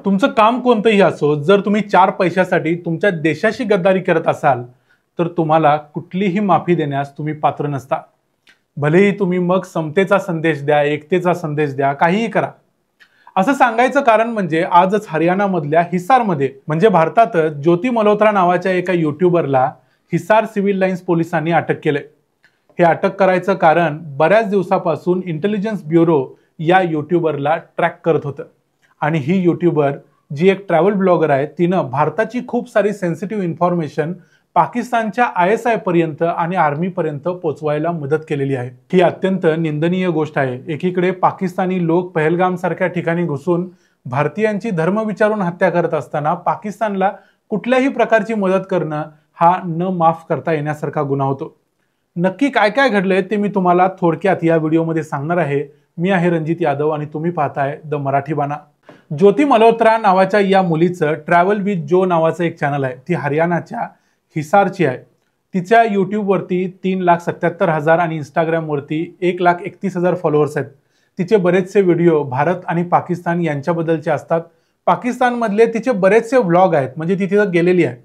तुमचं काम कोणतंही असो, जर तुम्ही 4 पैशासाठी तुमच्या देशाशी गद्दारी करत असाल, तर तुम्हाला कुठलीही माफी देण्यास तुम्ही पात्र नसता. भलेही तुम्ही मग समतेचा संदेश द्या, एकतेचा संदेश द्या, काहीही करा. असं सांगायचं कारण म्हणजे आजच हरियाणामधल्या हिसारमध्ये म्हणजे भारतातच ज्योती मल्होत्रा नावाच्या एका युट्यूबरला हिसार सिव्हिल लाईन्स पोलिसांनी अटक केले. हे अटक करायचं कारण बऱ्याच दिवसापासून इंटेलिजन्स ब्युरो या युट्यूबरला ट्रॅक करत होतं. आणि ही युट्यूबर जी एक ट्रॅव्हल ब्लॉगर आहे, तिनं भारताची खूप सारी सेन्सिटिव्ह इन्फॉर्मेशन पाकिस्तानच्या ISI पर्यंत आणि आर्मी पर्यंत पोहोचवायला मदत केलेली आहे. ही अत्यंत निंदनीय गोष्ट आहे. एकीकडे पाकिस्तानी लोक पहलगाम सारख्या ठिकाणी घुसून भारतीयांची धर्म विचारून हत्या करत असताना पाकिस्तानला कुठल्याही प्रकारची मदत करणं हा न माफ करता येण्यासारखा गुन्हा होतो. नक्की काय काय घडलंय ते मी तुम्हाला थोडक्यात या व्हिडिओमध्ये सांगणार आहे. मी आहे रणजित यादव आणि तुम्ही पाहताय द मराठी बाणा. ज्योती मल्होत्रा नावाच्या या मुलीचं ट्रॅव्हल विथ जो नावाचं एक चॅनल आहे. ती हरियाणाच्या हिसारची आहे. तिच्या यूट्यूबवरती 3,77,000 आणि इंस्टाग्रामवरती 1,31,000 फॉलोअर्स आहेत. तिचे बरेचसे व्हिडिओ भारत आणि पाकिस्तान यांच्याबद्दलचे असतात. पाकिस्तानमधले तिचे बरेचसे व्लॉग आहेत, म्हणजे ती तिथं गेलेली आहे.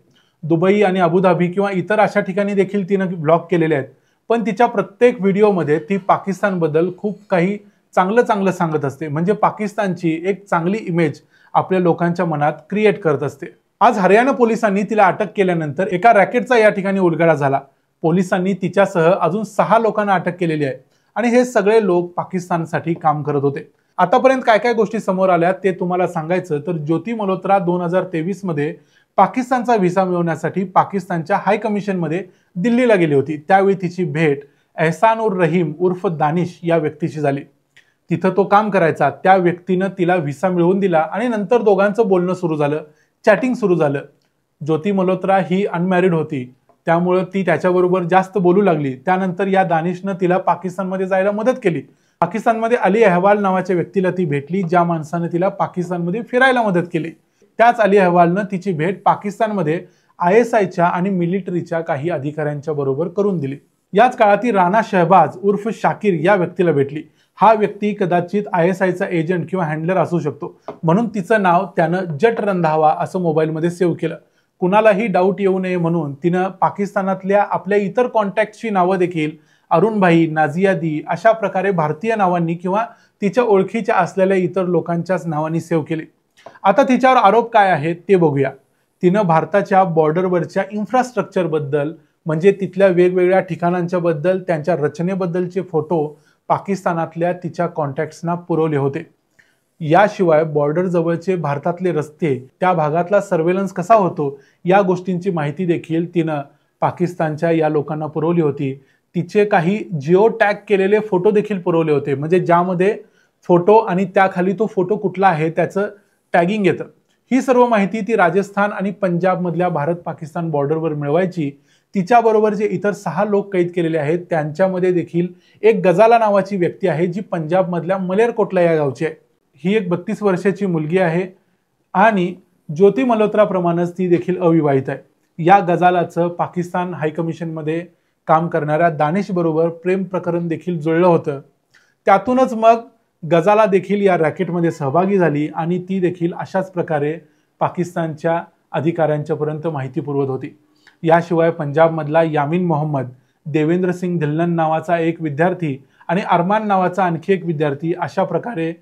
दुबई आणि अबुधाबी किंवा इतर अशा ठिकाणी देखील तिनं व्लॉग केलेले आहेत. पण तिच्या प्रत्येक व्हिडिओमध्ये ती पाकिस्तानबद्दल खूप काही चांगलं सांगत असते. म्हणजे पाकिस्तानची एक चांगली इमेज आपल्या लोकांच्या मनात क्रिएट करत असते. आज हरियाणा पोलिसांनी तिला अटक केल्यानंतर एका रॅकेटचा या ठिकाणी उलगडा झाला. पोलिसांनी तिच्यासह अजून 6 लोकांना अटक केलेली आहे आणि हे सगळे लोक पाकिस्तानसाठी काम करत होते. आतापर्यंत काय काय गोष्टी समोर आल्या ते तुम्हाला सांगायचं तर ज्योती मल्होत्रा 2023 मध्ये पाकिस्तानचा व्हिसा मिळवण्यासाठी पाकिस्तानच्या हाय कमिशनमध्ये दिल्लीला गेली होती. त्यावेळी तिची भेट एहसान उर रहीम उर्फ दानिश या व्यक्तीशी झाली. तिथं तो काम करायचा. त्या व्यक्तीनं तिला व्हिसा मिळवून दिला आणि नंतर दोघांचं बोलणं सुरू झालं, चॅटिंग सुरू झालं. ज्योती मल्होत्रा ही अनमॅरिड होती, त्यामुळे ती त्याच्याबरोबर जास्त बोलू लागली. त्यानंतर या दानिशनं तिला पाकिस्तानमध्ये जायला मदत केली. पाकिस्तानमध्ये अली अहवाल नावाच्या व्यक्तीला ती भेटली, ज्या माणसानं तिला पाकिस्तानमध्ये फिरायला मदत केली. त्याच अली अहवालनं तिची भेट पाकिस्तानमध्ये ISIच्या आणि मिलिटरीच्या काही अधिकाऱ्यांच्या बरोबर करून दिली. याच काळात ती राणा शहबाज उर्फ शाकीर या व्यक्तीला भेटली. हा व्यक्ती कदाचित ISIचा एजंट किंवा हँडलर असू शकतो, म्हणून तिचं नाव त्यानं जट रंधावा असं मोबाईलमध्ये सेव्ह केलं. कुणालाही डाऊट येऊ नये म्हणून तिनं पाकिस्तानातल्या आपल्या इतर कॉन्टॅक्टची नावं देखील अरुणभाई, नाझियादी अशा प्रकारे भारतीय नावांनी किंवा तिच्या ओळखीच्या असलेल्या इतर लोकांच्याच नावांनी सेव्ह केली. आता तिच्यावर आरोप काय आहेत ते बघूया. तिनं भारताच्या बॉर्डरवरच्या इन्फ्रास्ट्रक्चरबद्दल म्हणजे तिथल्या वेगवेगळ्या ठिकाणांच्या बद्दल त्यांच्या रचनेबद्दलचे फोटो पाकिस्तानातल्या तिच्या कॉन्टॅक्ट्सना पुरवले होते. याशिवाय बॉर्डर जवळचे भारतातले रस्ते, त्या भागातला सर्वेलन्स कसा होतो या गोष्टींची माहिती देखील तिनं पाकिस्तानच्या या लोकांना पुरवली होती. तिचे काही जिओ टॅग केलेले फोटो देखील पुरवले होते, म्हणजे ज्यामध्ये फोटो आणि त्याखाली तो फोटो कुठला आहे त्याचं टॅगिंग येतं. ही सर्व माहिती ती राजस्थान आणि पंजाबमधल्या भारत पाकिस्तान बॉर्डरवर मिळवायची. तिच्याबरोबर जे इतर 6 लोक कैद केलेले आहेत त्यांच्यामध्ये देखील एक गजाला नावाची व्यक्ती आहे, जी पंजाबमधल्या मलेरकोटला या गावची आहे. ही एक 32 वर्षाची मुलगी आहे आणि ज्योती मल्होत्राप्रमाणेच ती देखील अविवाहित आहे. या गजालाचं पाकिस्तान हायकमिशनमध्ये काम करणाऱ्या दानिश बरोबर प्रेम प्रकरण देखील जुळलं होतं. त्यातूनच मग गजाला देखील या रॅकेटमध्ये सहभागी झाली आणि ती देखील अशाच प्रकारे पाकिस्तानच्या अधिकाऱ्यांच्यापर्यंत माहिती पुरवत होती. याशिवाय पंजाबमधला यामीन मोहम्मद, देवेंद्र सिंग धिल्लन नावाचा एक विद्यार्थी आणि अरमान नावाचा आणखी एक विद्यार्थी, अशा प्रकारे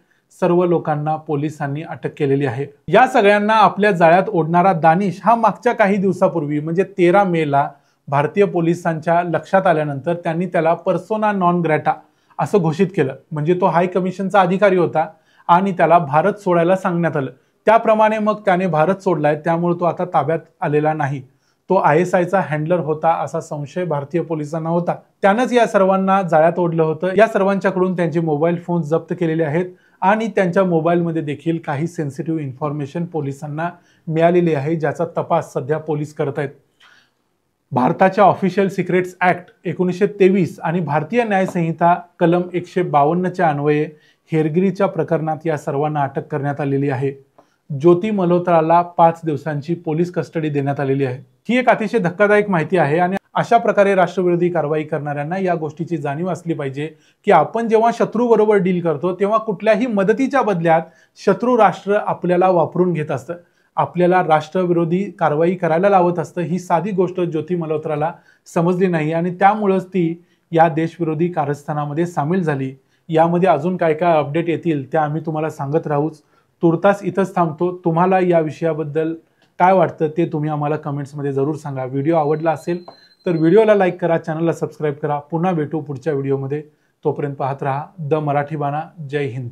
सर्व लोकांना पोलिसांनी अटक केलेली आहे. या सगळ्यांना आपल्या जाळ्यात ओढणारा दानिश हा मागच्या काही दिवसापूर्वी म्हणजे 13 मेला भारतीय पोलिसांच्या लक्षात आल्यानंतर त्यांनी त्याला पर्सोना नॉन ग्रॅटा असं घोषित केलं. म्हणजे तो हाय कमिशनचा अधिकारी होता आणि त्याला भारत सोडायला सांगण्यात आलं. त्याप्रमाणे मग त्याने भारत सोडलाय, त्यामुळे तो आता ताब्यात आलेला नाही. तो ISIचा हँडलर होता असा संशय भारतीय पोलिसांना होता. त्यानंच या सर्वांना जाळ्यात ओढलं होतं. या सर्वांच्याकडून त्यांचे मोबाईल फोन जप्त केलेले आहेत आणि त्यांच्या मोबाईलमध्ये देखील काही सेन्सिटिव्ह इन्फॉर्मेशन पोलिसांना मिळालेली आहे, ज्याचा तपास सध्या पोलीस करत आहेत. भारताच्या ऑफिशियल सिक्रेट्स ऍक्ट 1923 आणि भारतीय न्याय संहिता कलम 152च्या अन्वये हेरगिरीच्या प्रकरणात या सर्वांना अटक करण्यात आलेली आहे. ज्योती मल्होत्राला 5 दिवसांची पोलीस कस्टडी देण्यात आलेली आहे. ही एक अतिशय धक्कादायक माहिती आहे आणि अशा प्रकारे राष्ट्रविरोधी कारवाई करणाऱ्यांना या गोष्टीची जाणीव असली पाहिजे की आपण जेव्हा शत्रूबरोबर डील करतो तेव्हा कुठल्याही मदतीच्या बदल्यात शत्रू राष्ट्र आपल्याला वापरून घेत असतं, आपल्याला राष्ट्रविरोधी कारवाई करायला लावत असतं। ही साधी गोष्ट ज्योती मल्होत्राला समजली नाही आणि त्यामुळेच ती या देशविरोधी कारस्थानामध्ये सामील झाली। यामध्ये अजून काय काय अपडेट येतील त्या आम्ही तुम्हाला सांगत राहूच। तुर्तास इथंच थांबतो। तुम्हाला या विषयाबद्दल काय वाटतं ते तुम्ही आम्हाला कमेंट्समध्ये जरूर सांगा। व्हिडिओ आवडला असेल तर व्हिडिओला लाईक करा, चॅनलला सबस्क्राईब करा। पुन्हा भेटू पुढच्या व्हिडिओमध्ये, तोपर्यंत पाहत रहा द मराठी बाणा। जय हिंद।